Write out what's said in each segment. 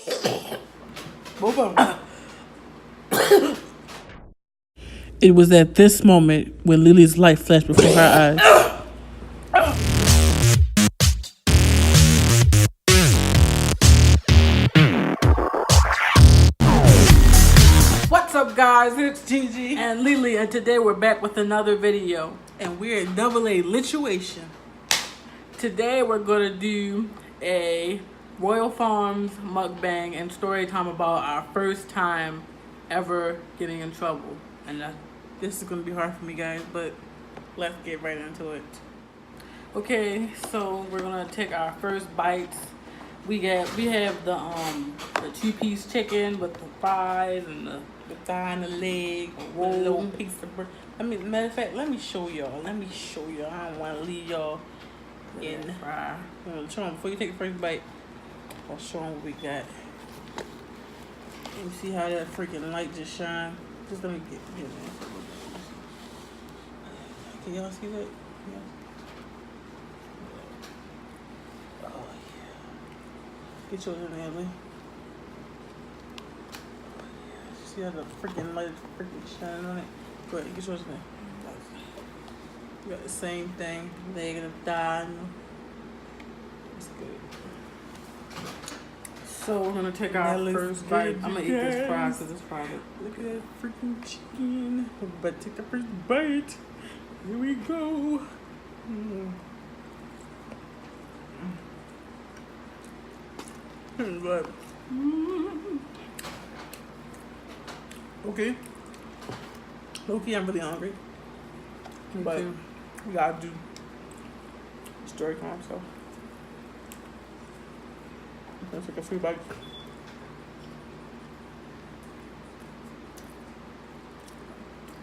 Both of them. It was at this moment when Lily's light flashed before her eyes. What's up, guys? It's Gigi And Lily, and today we're back with another video. and we're in AA Lituation. Today we're going to do a Royal Farms mukbang and story time about our first time ever getting in trouble. And this is gonna be hard for me, guys, but let's get right into it. Okay, so we're gonna take our first bites. We have the 2-piece chicken with the fries and the thigh and the leg, Whoa. a little piece of bread. Matter of fact, let me show y'all. I don't want to leave y'all in. fry. Show them before you take the first bite. I'll show them what we got. You see how that freaking light just shine? Just let me get here, man. Can y'all see that? Yeah. Oh yeah. Get yours in there, Lee. See how the freaking light is freaking shining on it? Go ahead, get yours in there. You got the same thing. Leg and a thigh. It's good. So we're gonna take our That looks first good, bite. I'm gonna eat this fry guys. because it's private. Look at that freaking chicken. We're about to take the first bite. Here we go. But, okay. Okay, I'm really hungry. Me But too. we gotta do story time, so. Let's take a few bites.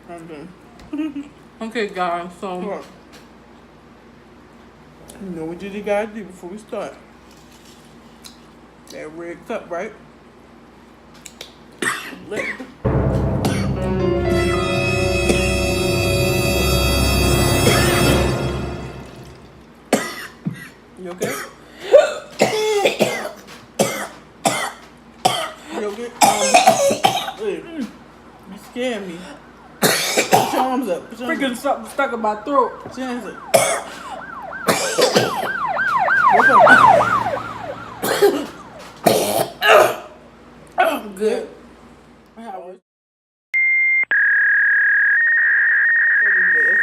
I'm done. Okay, guys. So Look. You know what you gotta do before we start? That red cup, right? Let You okay? You okay? Hey, you scared me. Put your arms up. Put your arms freaking something stuck in my throat. up. Put your hands up. I'm good. That's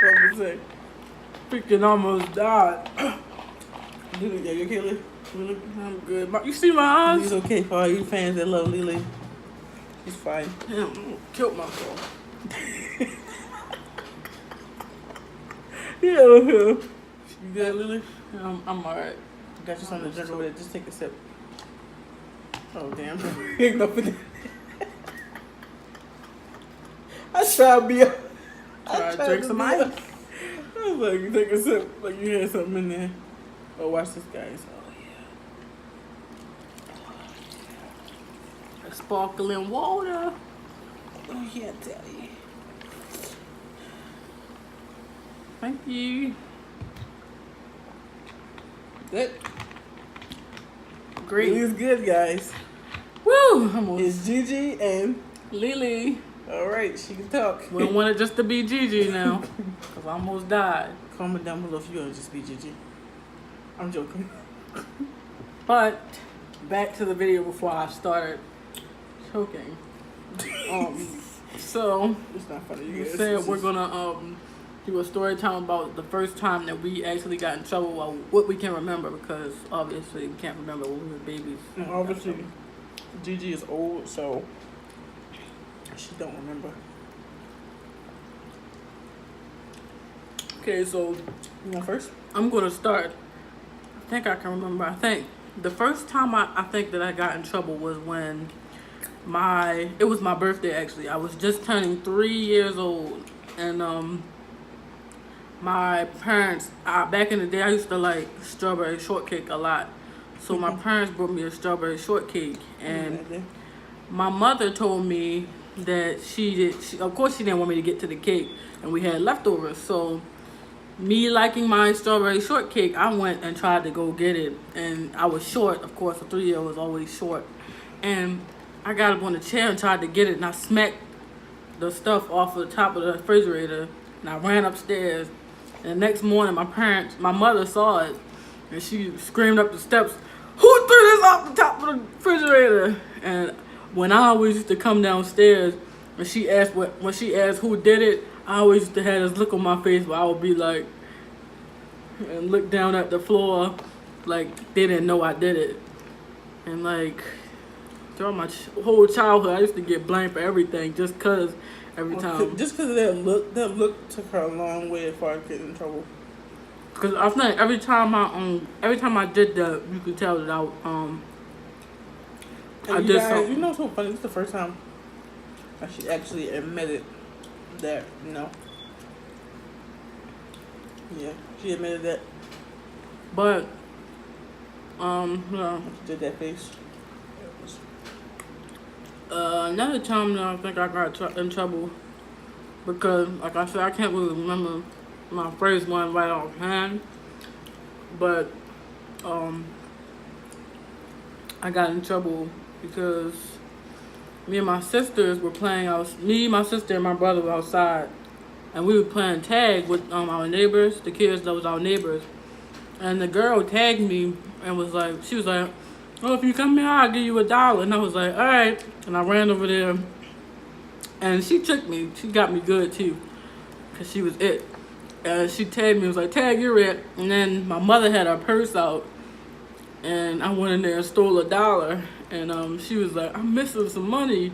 what I'm saying. Freaking almost died. Lily, yeah, you okay, Lily? Lily? I'm good. You see my eyes? He's okay for all you fans that love Lily. He's fine. Damn, I killed myself. Yeah. You good, Lily? I'm alright. Got you something to drink over there. Just take a sip. Oh, damn. Ain't nothing. I try to be. Try to drink some ice. I was like, you take a sip, like you had something in there. Oh, watch this, guys. Oh, yeah. Sparkling water. Oh, yeah, Daddy. Thank you. Good. Great. Lily's good, guys. Woo! Almost. It's Gigi and Lily. all right, she can talk. We don't want it just to be Gigi now. Because I almost died. Comment down below if you want to just be Gigi. I'm joking. But back to the video before I started choking. So It's not funny. you guys. said It's we're just- gonna do a story time about the first time that we actually got in trouble. Well, what we can remember, because obviously we can't remember when we were babies. And obviously, Gigi is old, so she don't remember. Okay, so You want first? I'm gonna start. I think I can remember. I think the first time I think that I got in trouble was when it was my birthday actually. I was just turning 3 years old, and my parents, back in the day I used to like strawberry shortcake a lot. So my parents brought me a strawberry shortcake, and my mother told me that of course she didn't want me to get to the cake, and we had leftovers. So me liking my strawberry shortcake, I went and tried to go get it, and I was short. Of course, a 3-year-old was always short. and I got up on the chair and tried to get it, and I smacked the stuff off of the top of the refrigerator, and I ran upstairs. And the next morning, my mother saw it, and she screamed up the steps, "Who threw this off the top of the refrigerator?" And when I always used to come downstairs, when she asked who did it, I always used to have this look on my face where I would be like, and look down at the floor, like they didn't know I did it. And like throughout my whole childhood, I used to get blamed for everything just cause every time. Just because of that look took her a long way as far as getting in trouble. Cause I think every time I did that, you could tell that I did something. You know what's so funny? It's the first time that she actually admitted that, yeah, she admitted that. But yeah. She did that face. Another time that I think I got in trouble because, like I said, I can't really remember my first one right offhand, but I got in trouble because me and my sisters were playing my sister and my brother were outside, and we were playing tag with our neighbors, the kids that was our neighbors, and the girl tagged me and she was like, "Oh, if you come here, I'll give you $1." And I was like, "All right." And I ran over there, and she took me. She got me good too, cause she was it. She tagged me. Was like, "Tag, you're it." And then my mother had her purse out, and I went in there and stole $1. And she was like, "I'm missing some money.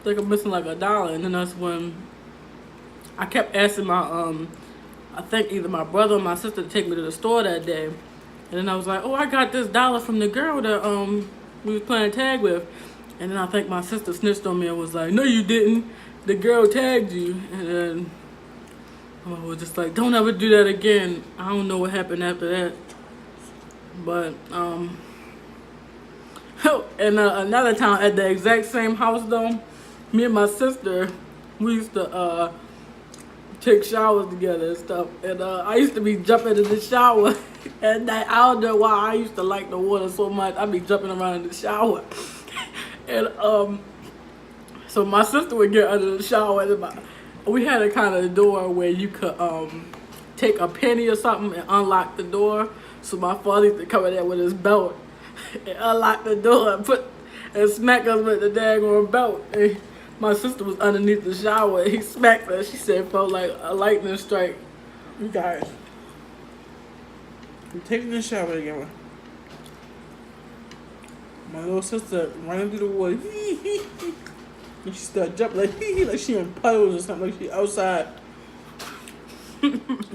I think I'm missing like $1." And then that's when I kept asking I think either my brother or my sister to take me to the store that day. And then I was like, "Oh, I got this $1 from the girl that we was playing tag with." And then I think my sister snitched on me and was like, "No, you didn't. The girl tagged you." And then I was just like, "Don't ever do that again." I don't know what happened after that. But and another time at the exact same house though, me and my sister, we used to take showers together and stuff. And I used to be jumping in the shower at night. I don't know why I used to like the water so much. I'd be jumping around in the shower. And so my sister would get under the shower, and we had a kind of door where you could take a penny or something and unlock the door. So my father used to come in there with his belt and unlock the door and smack us with the daggone belt. And my sister was underneath the shower, and he smacked her. She said it felt like a lightning strike. You guys, I'm taking the shower together. My little sister running through the water, and she started jumping like she in puddles or something, like she outside.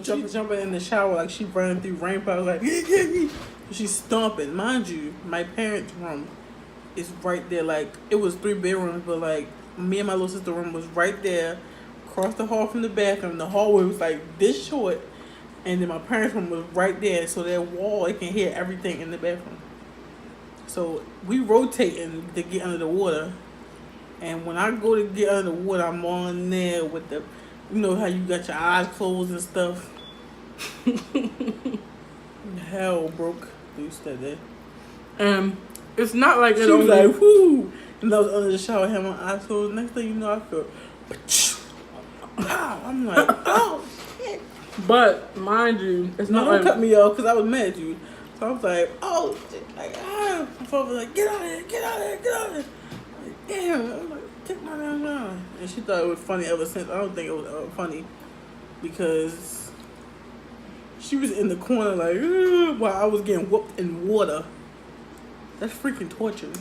Jumping in the shower like she running through rain puddles, like she's stomping. Mind you, my parents' room is right there. Like it was 3 bedrooms, but like me and my little sister's room was right there, across the hall from the bathroom. The hallway was like this short, and then my parents' room was right there. So that wall, it can hear everything in the bathroom. So we rotating to get under the water, and when I go to get under the water, I'm on there with the, you know how you got your eyes closed and stuff. Hell broke loose that day. It's not like she was like, whoo, and I was under the shower, had my eyes closed. Next thing you know, I feel, pow. I'm like, oh shit. But mind you, it's not. Don't cut me off because I was mad at you. So I was like, oh shit, like ah. My father was like, get out of here, get out of here, get out of here. Like, damn, I'm like, take my damn down. And she thought it was funny ever since. I don't think it was funny because she was in the corner like, while I was getting whooped in water. That's freaking torture.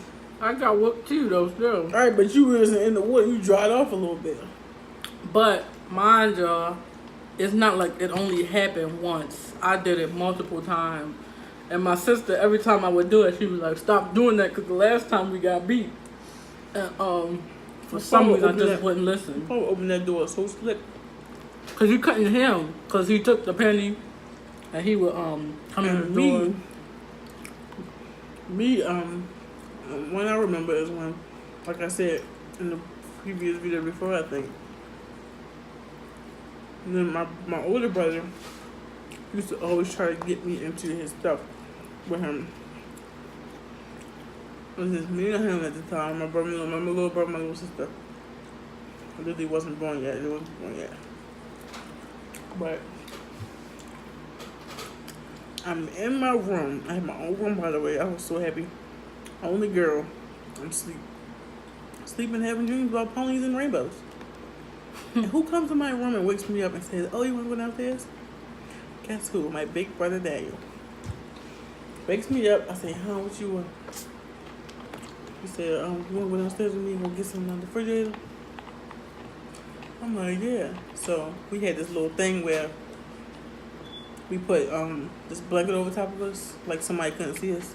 I got whooped too though, still. Alright, but you wasn't in the water, you dried off a little bit. But mind y'all, it's not like it only happened once. I did it multiple times. And my sister, every time I would do it, she was like, "Stop doing that," because the last time we got beat. And for some reason, I just wouldn't listen. You probably opened that door so slick. Because you couldn't hear him. Because he took the penny and he would come in the door. When I remember is when, like I said in the previous video before, I think. And then my older brother used to always try to get me into his stuff with him. It was just me and him at the time. My brother, my little brother, my little sister. Lily wasn't born yet. It wasn't born yet. But I'm in my room. I have my own room, by the way. I was so happy. Only girl. I'm sleeping, having dreams about ponies and rainbows. And who comes to my room and wakes me up and says, "Oh, you want to go downstairs?" Guess who? My big brother Daniel. Wakes me up. I say, "Huh, what you want?" He said, "You want to go downstairs with me and go get some on the refrigerator?" I'm like, "Yeah." So we had this little thing where we put this blanket over top of us, like somebody couldn't see us.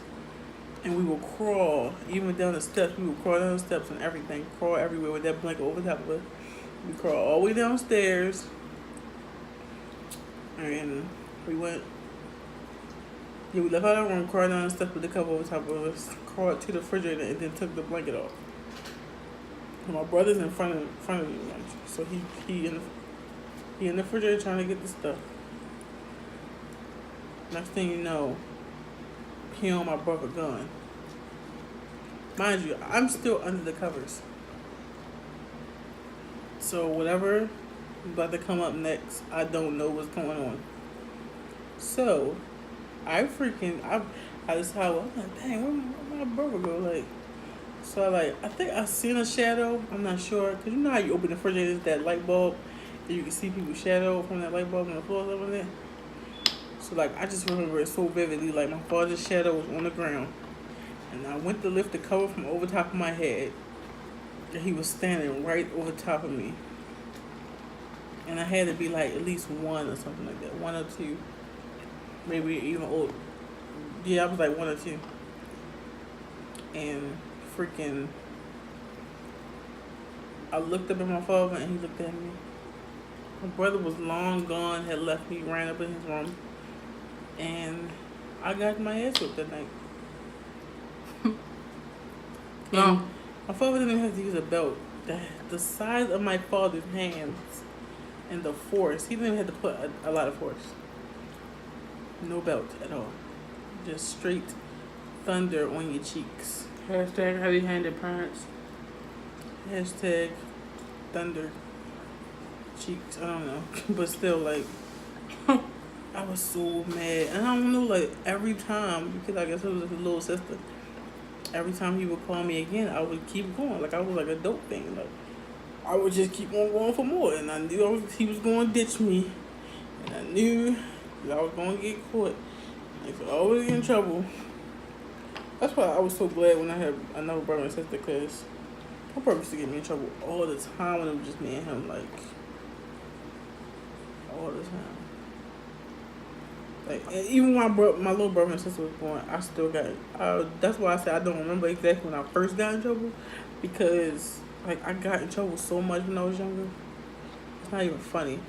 And we would crawl, even down the steps. We would crawl down the steps and everything, crawl everywhere with that blanket over top of us. We crawled all the way downstairs. And we went, we left out our room, crawled down the steps with the cover over top of us, crawled to the refrigerator, and then took the blanket off. And my brother's in front of me, so he in the refrigerator trying to get the stuff. Next thing you know, he on my brother gun. Mind you, I'm still under the covers. So whatever about to come up next, I don't know what's going on. So I just how I'm like, dang, where my brother go? Like, so I think I seen a shadow. I'm not sure, cause you know how you open the refrigerator, that light bulb, and you can see people's shadow from that light bulb on the floor over there. So I just remember it so vividly. Like my father's shadow was on the ground, and I went to lift the cover from over top of my head, and he was standing right over top of me. And I had to be like at least one or something like that, 1 or 2, maybe even old. Yeah, I was like 1 or 2, and freaking, I looked up at my father and he looked at me. My brother was long gone, had left me, ran up in his room. And I got my ass whipped that night. And my father didn't have to use a belt. The size of my father's hands and the force, he didn't even have to put a lot of force. No belt at all. Just straight thunder on your cheeks. Hashtag heavy-handed parents. Hashtag thunder cheeks. I don't know. But still, I was so mad. And I don't know, every time, because I guess it was his little sister, every time he would call me again, I would keep going. I was like a dope thing. I would just keep on going for more. And I knew he was going to ditch me. And I knew that I was going to get caught. I was always get in trouble. That's why I was so glad when I had another brother and sister, because my brother used to get me in trouble all the time when it was just me and him, all the time. And even when my little brother and sister was born, I still got it. That's why I said I don't remember exactly when I first got in trouble, because I got in trouble so much when I was younger. It's not even funny.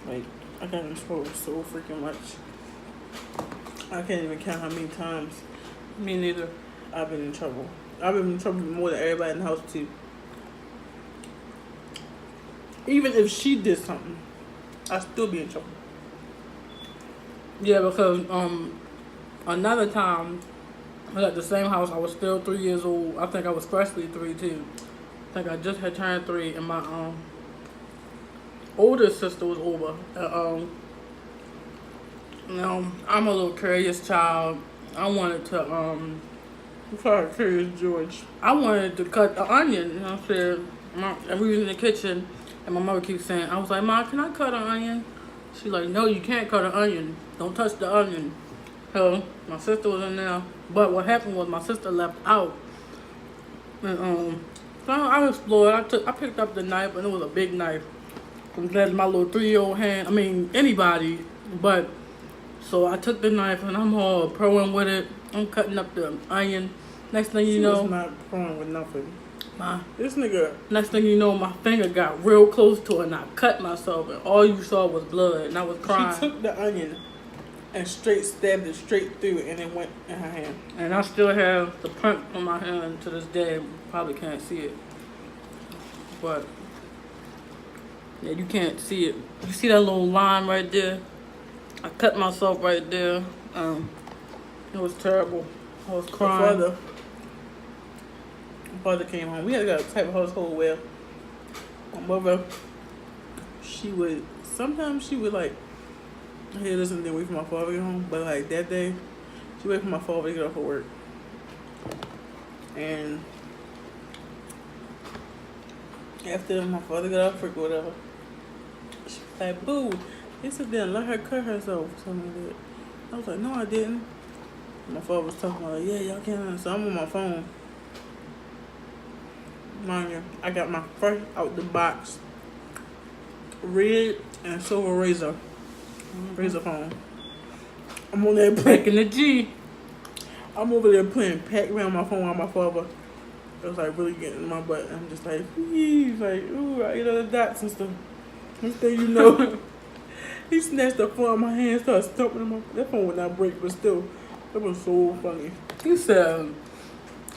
I got in trouble so freaking much. I can't even count how many times. Me neither. I've been in trouble. I've been in trouble more than everybody in the house too. Even if she did something, I'd still be in trouble. Yeah, because another time I was at the same house. I was still 3 years old. I think I was freshly 3 too. I think I just had turned 3, and my older sister was over. I'm a little curious child. I wanted to Curious George. I wanted to cut the onion. And I said, and we was in the kitchen, and my mother keeps saying, I was like, "Mom, can I cut an onion?" She's like, "No, you can't cut an onion. Don't touch the onion." So my sister was in there, but what happened was my sister left out, and so I explored. I picked up the knife, and it was a big knife. Compared to my little 3-year-old hand, I mean anybody, but so I took the knife and I'm all proing with it. I'm cutting up the onion. Next thing you know, she was not proing with nothing. This nigga. Next thing you know, my finger got real close to it and I cut myself, and all you saw was blood, and I was crying. She took the onion and straight stabbed it straight through, and it went in her hand. And I still have the print on my hand to this day. Probably can't see it, but yeah, you can't see it. You see that little line right there? I cut myself right there. It was terrible. I was crying. My father came home. We had got a type of household where my mother, sometimes she would like, hey, listen, then wait for my father to get home. But like that day, she waited for my father to get off of work. And after my father got off work or whatever, she was like, boo, they said then let her cut herself or something like that. I was like, no, I didn't. My father was talking about, like, yeah, y'all can't. So I'm on my phone. Mind you, I got my fresh out the box red and silver razor phone. I'm on there Back in the G. I'm over there playing Pac-Man on my phone while my father was like really getting in my butt. I'm just like, he's like, ooh, I eat all the dots and stuff. Next thing you know, he snatched the phone out of my hand, started stomping in my. That phone would not break, but still, it was so funny. He said,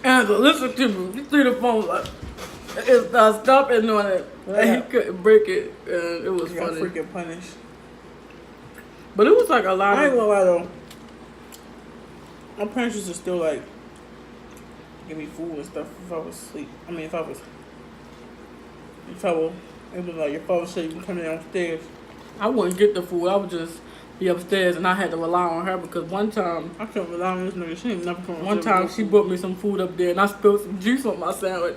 Angela, listen to me. You threw the phone like, it started stomping on it, and he couldn't break it, and it was He got funny. freaking punished. But it was like a lot I ain't of. gonna lie though. My parents used to still like give me food and stuff if I was asleep. I mean, if I was in trouble, it was like your father said you can come downstairs. I wouldn't get the food. I would just be upstairs, and I had to rely on her because one time I couldn't rely on this nigga. She ain't never come. One time she brought me some food up there and I spilled some juice on my sandwich.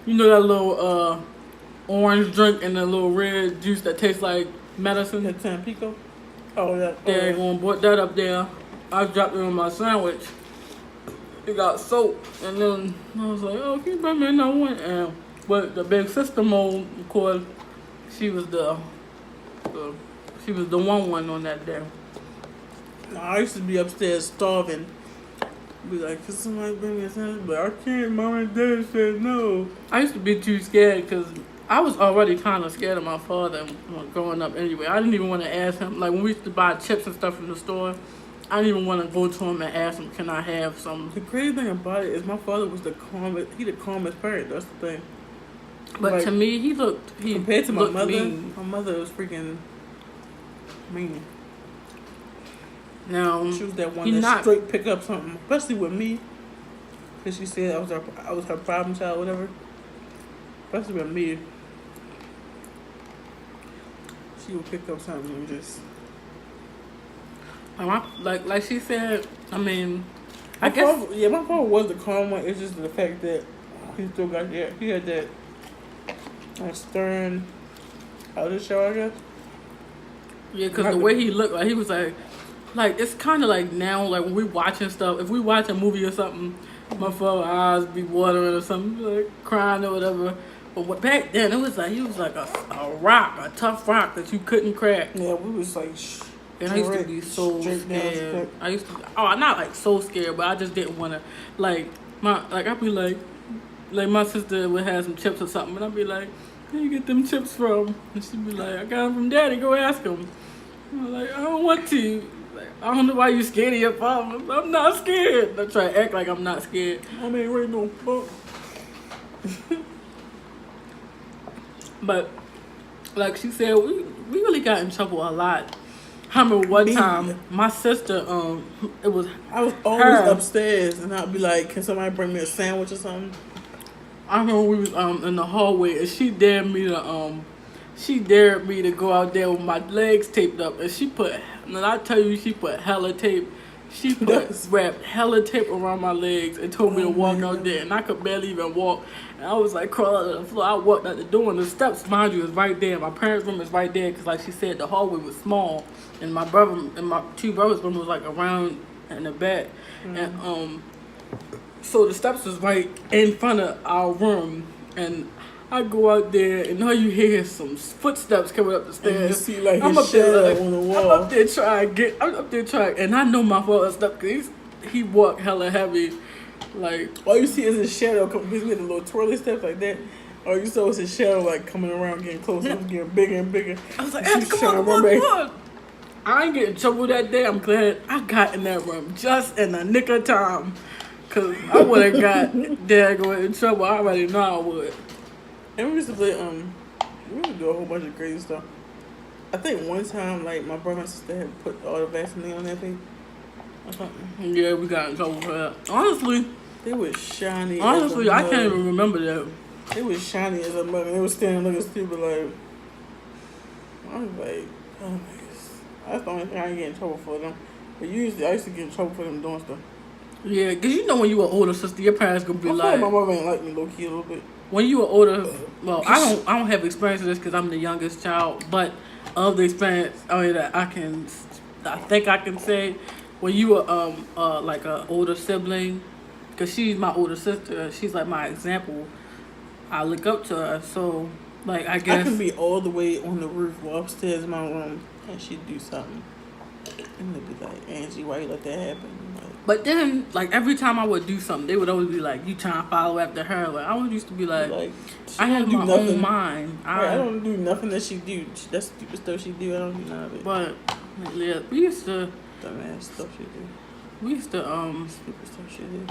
You know that little orange drink and the little red juice that tastes like medicine? That Tampico? Oh, yeah. They gonna put that up there. I dropped it on my sandwich. It got soaked. And then I was like, oh, can you bring me another one? And but the big sister mode, of course, she was the one on that day. I used to be upstairs starving. Be like, could somebody bring me a sandwich? But I can't. Mom and dad said no. I used to be too scared because I was already kind of scared of my father growing up anyway. I didn't even want to ask him. Like when we used to buy chips and stuff from the store, I didn't even want to go to him and ask him, can I have some? The crazy thing about it is my father was the calmest parent. That's the thing. But like, to me, he compared to my mother, mean. my mother was freaking mean. Now She was that one that straight pick up something, especially with me, because she said I was her problem child, whatever. Especially with me, she would pick up something and just. Like she said, I mean, My father was the calm one. It's just the fact that he still got that. He had that stern, outer show, I guess. Yeah, because the way he looked, like he was like it's kind of like now, like when we watching stuff. If we watch a movie or something, my father's eyes be watering or something, like crying or whatever. But back then, it was like he was like a rock, a tough rock that you couldn't crack. Yeah, we was like. And I used to be so scared. I used to, not like so scared, but I just didn't want to, I'd be like my sister would have some chips or something, and I'd be like, where you get them chips from? And she'd be like, I got them from Daddy, go ask him. I'm like, I don't want to. Like, I don't know why you scared of your father. I'm not scared. I try to act like I'm not scared. I mean, right no fuck. But, like she said, we really got in trouble a lot. I remember one time, my sister, I was always upstairs, and I'd be like, can somebody bring me a sandwich or something? I remember we was in the hallway, and she dared me to go out there with my legs taped up, and she put hella tape. She wrapped hella tape around my legs and told me to walk out there, and I could barely even walk. And I was like crawling on the floor. I walked out the door, and the steps, mind you, is right there. My parents' room is right there, because like she said, the hallway was small, and my brother and my two brothers' room was like around in the back, and so the steps was right in front of our room, and I go out there, and all you hear is some footsteps coming up the stairs. And you see like his shadow on the wall. I'm up there trying, and I know my father stuff because he walked hella heavy, like. All you see is his shadow come. He's with the little twirly steps like that. All you saw was his shadow like coming around, getting closer, getting bigger and bigger. I was like, come on. I ain't getting in trouble that day. I'm glad I got in that room just in the nick of time, cause I would have got Dad going in trouble. I already know I would. And we used to play, we would do a whole bunch of crazy stuff. I think one time, like, my brother and sister had put all the Vaseline on their face. or something. Yeah, we got in trouble for that. Honestly, They was shiny. honestly, as a I mug. can't even remember that. They was shiny as a mug, and they was standing looking stupid. Like I was like, oh my goodness. That's the only thing I get in trouble for them. But usually, I used to get in trouble for them doing stuff. Yeah, because you know when you were older sister, your parents gonna be I feel like my like, mother ain't like me low key a little bit. when you were older, well, I don't have experience with this because I'm the youngest child, but of the experience, I mean, that I think I can say, when you were like a older sibling, because she's my older sister, she's like my example. I look up to her, so like I I guess. can be all the way on the roof or upstairs in my room, and she'd do something, and they'd be like, Angie, why you let that happen? Like, But then, like every time I would do something, they would always be like, "You trying to follow after her?" Like I always used to be like, she I have don't do my nothing. own mind. Right, I don't do nothing that she do. That stupid stuff she do, I don't do none of it. But yeah, we used to Dumbass stuff she do. stupid stuff she do.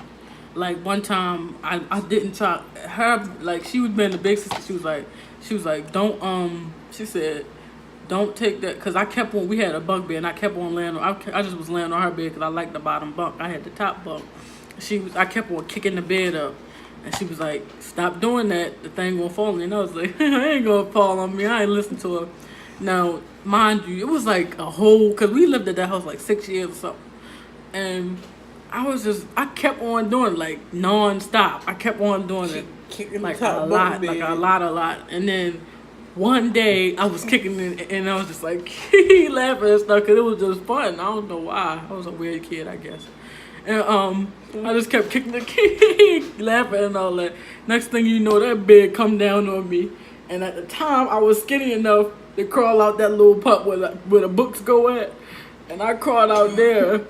Like one time, I didn't try her. Like she was being the big sister. She was like, don't She said, don't take that, because I kept on. We had a bunk bed, and I kept on laying on. I just was laying on her bed because I liked the bottom bunk. I had the top bunk. I kept on kicking the bed up, and she was like, "Stop doing that. The thing gonna fall on me." And I was like, "I ain't gonna fall on me." I ain't listen to her. Now, mind you, it was like a whole, because we lived at that house like 6 years or something, and I kept on doing it, like non-stop. I kept on doing it Kicking like the top a lot, bunk like bed. a lot, and then. One day I was kicking it and I was just like laughing and stuff because it was just fun. I don't know why. I was a weird kid, I guess. And I just kept kicking the kid, laughing and all that. Next thing you know, that bed come down on me. And at the time, I was skinny enough to crawl out that little pup where the books go at. And I crawled out there.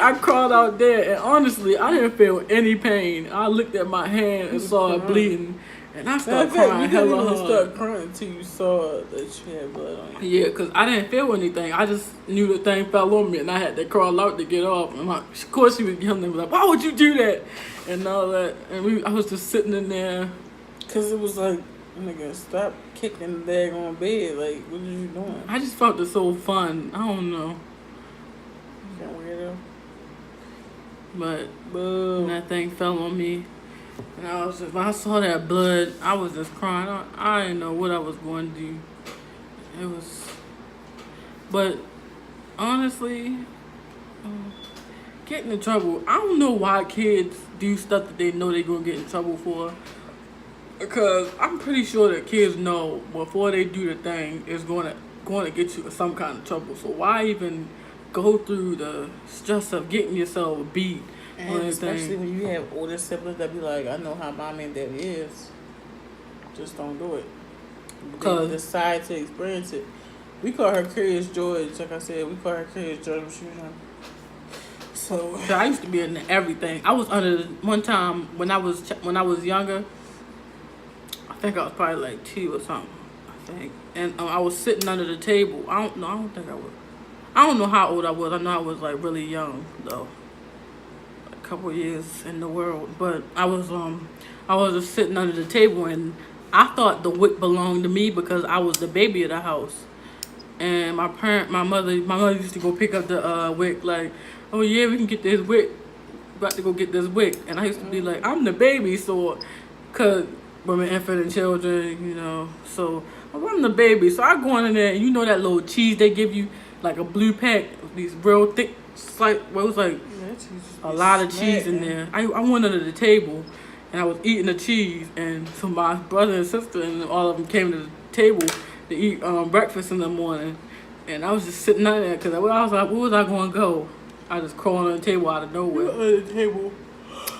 I crawled out there, and honestly, I didn't feel any pain. I looked at my hand and saw it bleeding. And I started crying hella hard. You didn't start crying until you saw that you had blood on you. Yeah, because I didn't feel anything. I just knew the thing fell on me, and I had to crawl out to get off. And of course, she was yelling and was like, "Why would you do that?" And all that. And I was just sitting in there. Because it was like, nigga, stop kicking the daggone bed. Like, what are you doing? I just felt it so fun. I don't know. You got weirdo. But when that thing fell on me, and when I saw that blood, I was just crying. I didn't know what I was going to do. But honestly, getting in trouble. I don't know why kids do stuff that they know they're gonna get in trouble for. Because I'm pretty sure that kids know before they do the thing is going to get you in some kind of trouble. So why even go through the stress of getting yourself beat? And especially when you have older siblings that be like, I know how mommy and daddy is. Just don't do it. Because they decide to experience it. We call her Curious George. Like I said, we call her Curious George when she was young. So I used to be in everything. I was one time when I was younger. I think I was probably like 2 or something. I think, and I was sitting under the table. I don't know how old I was. I know I was like really young though. Couple years in the world, but I was just sitting under the table, and I thought the wick belonged to me because I was the baby of the house, and my mother used to go pick up the wick, like, oh yeah, we can get this wick, about to go get this wick, and I used to be like, I'm the baby, so, cause women, infant, and children, you know, so I'm the baby, so I go in there, and you know that little cheese they give you, like a blue pack, these real thick, it was like a lot of cheese in there. I went under the table, and I was eating the cheese, and so my brother and sister and all of them came to the table to eat breakfast in the morning, and I was just sitting under there because I was like, where was I going to go? I just crawled on the table out of nowhere. Under the table,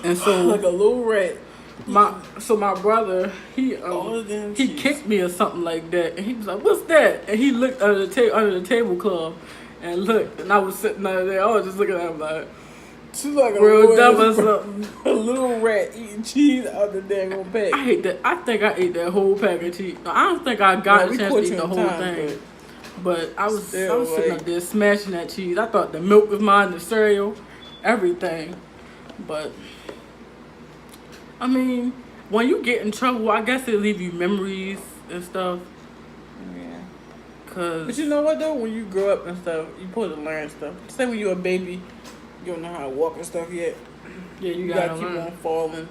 and so like a little rat. My brother, he kicked me or something like that, and he was like, "What's that?" And he looked under the tablecloth, and looked, and I was sitting under there. I was just looking at him like, she's like real dumb or something. A little rat eating cheese out the daggone pack. I hate that. I think I ate that whole pack of cheese. I don't think I got a chance to eat the whole thing. But I was sitting up there smashing that cheese. I thought the milk was mine, the cereal, everything. But I mean, when you get in trouble, I guess it leave you memories and stuff. Yeah. But you know what though? When you grow up and stuff, you supposed to learn stuff. Say when you're a baby, you don't know how to walk and stuff yet. Yeah, you gotta keep learn. on falling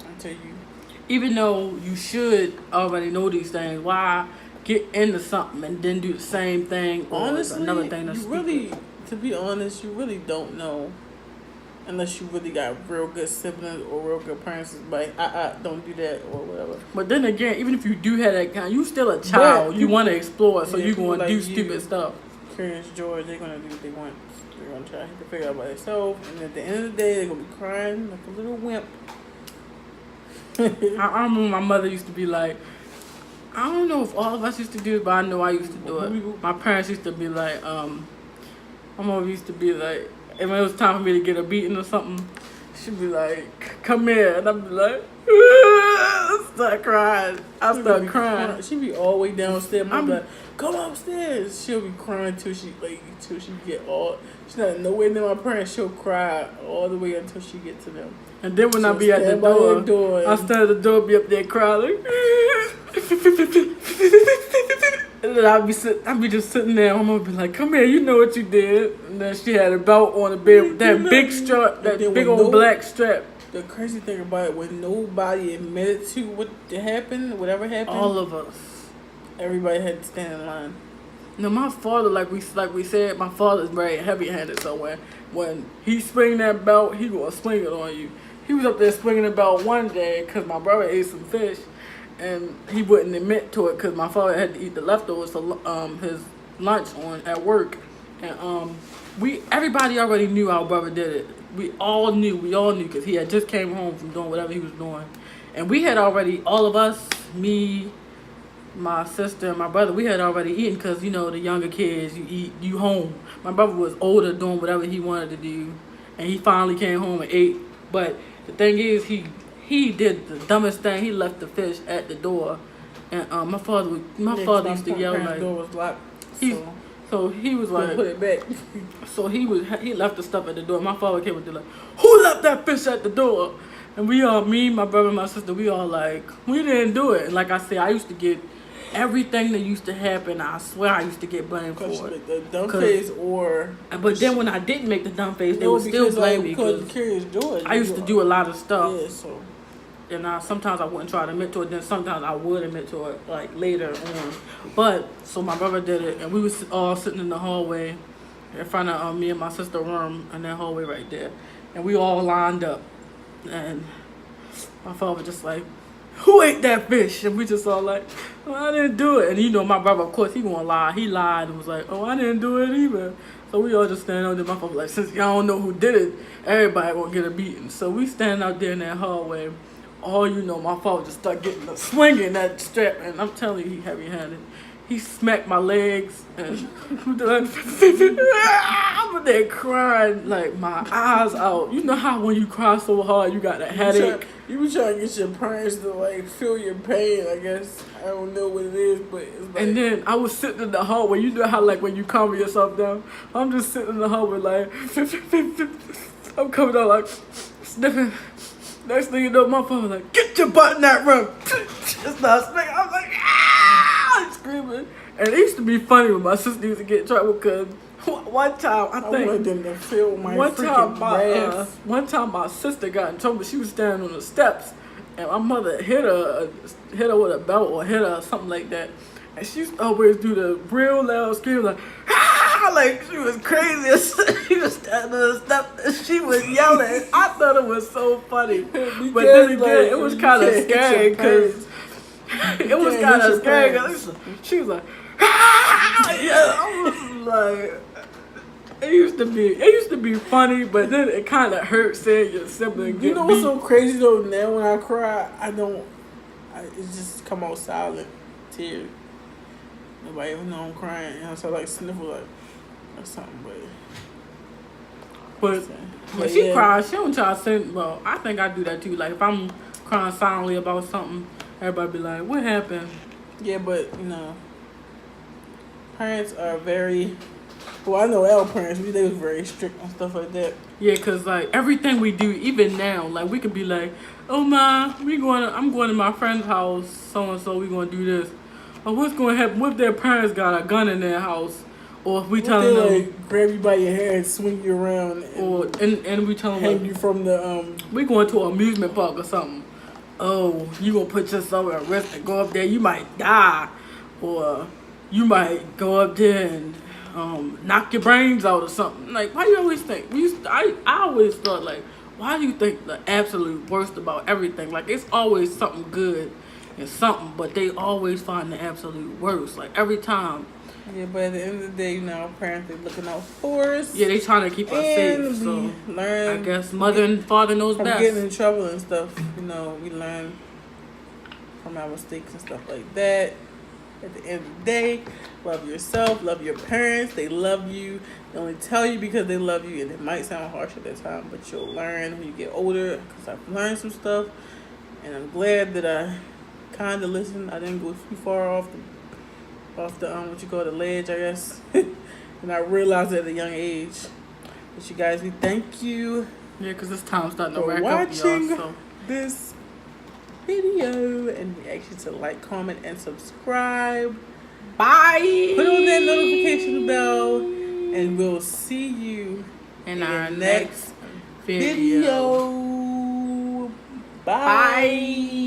until you. Even though you should already know these things, why get into something and then do the same thing or Honestly, another thing that's you really, to be honest, you really don't know unless you really got real good siblings or real good parents. Like, don't do that or whatever. But then again, even if you do have that kind, you still a child. You want to explore, so you going to do stupid stuff. Curious George, they're gonna do what they want. They're gonna try to figure it out by themselves, and at the end of the day, they're gonna be crying like a little wimp. I remember my mother used to be like, I don't know if all of us used to do it, but I know I used to do it. My parents used to be like, my mom used to be like, and when it was time for me to get a beating or something, she'd be like, come here. And I'd be like, start crying. I start crying. She'd be all the way downstairs. I'm like, come upstairs. She'll be crying till she get all. She's not nowhere near my parents. She'll cry all the way until she get to them. And then when I be at the door, I stand at the door, be up there crying like, and then I'd be just sitting there. My mom would be like, "Come here, you know what you did." And then she had a belt on the bed with that big strap, that big old black strap. The crazy thing about it, when nobody admitted to what happened, whatever happened, all of us, everybody had to stand in line. No, my father, like we said, my father's very heavy-handed. So when he swing that belt, he gonna swing it on you. He was up there swinging the belt one day because my brother ate some fish, and he wouldn't admit to it because my father had to eat the leftovers for his lunch at work, and everybody already knew our brother did it. We all knew because he had just came home from doing whatever he was doing, and we had already, all of us, me, my sister and my brother, we had already eaten because, you know, the younger kids, you home. My brother was older, doing whatever he wanted to do, and he finally came home and ate. But the thing is, he did the dumbest thing. He left the fish at the door, and my father used to yell like, door was locked, so he was like, put it back. So he left the stuff at the door. My father came and like, who left that fish at the door? And we all, me, my brother, and my sister, we all like, we didn't do it. And like I said, I used to get everything that used to happen. I swear I used to get blamed for it. The dumb face But then when I didn't make the dumb face, they would still blame me because Curious George. I used to do a lot of stuff. Yeah, so. And sometimes I wouldn't try to admit to it. Then sometimes I would admit to it, like later on. But so my brother did it, and we was all sitting in the hallway in front of me and my sister's room in that hallway right there, and we all lined up, and my father was just like, who ate that fish? And we just all like, oh, I didn't do it. And you know, my brother, of course, he gonna lie. He lied and was like, oh, I didn't do it either. So we all just stand out there. My father was like, since y'all don't know who did it, everybody gonna get a beating. So we stand out there in that hallway. All you know, my father just started getting the swinging that strap, and I'm telling you, he heavy-handed. He smacked my legs, and I'm there crying, like my eyes out. You know how when you cry so hard, you got a headache. You be trying to get your parents to like feel your pain. I guess I don't know what it is, but it's like. And then I was sitting in the hallway. You know how like when you calm yourself down, I'm just sitting in the hallway like I'm coming out like sniffing. Next thing you know, my phone was like, get your butt in that room. Just not speaking. I was like, ah! I'm screaming. And it used to be funny when my sister used to get in trouble because one time, I wanted them to feel my freaking wrath. One time my sister got in trouble. She was standing on the steps, and my mother hit her with a belt or hit her or something like that. And she used to always do the real loud scream like, ah! Like she was crazy. She was standing on the steps and she was yelling. I thought it was so funny, but then again, it was kind of scary because it was kind of scary. She was like, ah! Yeah, I was like. It used to be funny, but then it kind of hurt saying your sibling. You know what's so crazy though? Now when I cry, it just come out silent, tears. Nobody even know I'm crying. And I start like sniffle like or something, but when she cries, she don't try to send. Well, I think I do that too. Like if I'm crying silently about something, everybody be like, "What happened?" Yeah, but you know, parents are very. Well, I know our parents, they was very strict and stuff like that. Yeah, cause like everything we do, even now, like we could be like, "Oh ma, I'm going to my friend's house, so and so, we gonna do this." or what's going to happen? What if their parents got a gun in their house? Or if we What telling they, them, like, grab you by your hair and swing you around and we telling hang them, you from the we going to an amusement park or something. Oh, you gonna put yourself at risk and go up there, you might die. Or you might go up there and knock your brains out or something. Like, why do you always think? I always thought, like, why do you think the absolute worst about everything? Like, it's always something good and something, but they always find the absolute worst. Like, every time. Yeah, but at the end of the day, parents are looking out for us. Yeah, they trying to keep us safe. So learn. I guess mother and father knows from best. Getting in trouble and stuff. We learn from our mistakes and stuff like that. At the end of the day, love yourself, love your parents. They love you. They only tell you because they love you, and it might sound harsh at that time, but you'll learn when you get older. Because I've learned some stuff, and I'm glad that I kind of listened. I didn't go too far off the the ledge, I guess. And I realized at a young age. But you guys, we thank you. Yeah, because this time's starting to for rack watching up, y'all. So. this video, and we ask you to like, comment, and subscribe. Bye. Put on that notification bell, and we'll see you in our next video. Bye.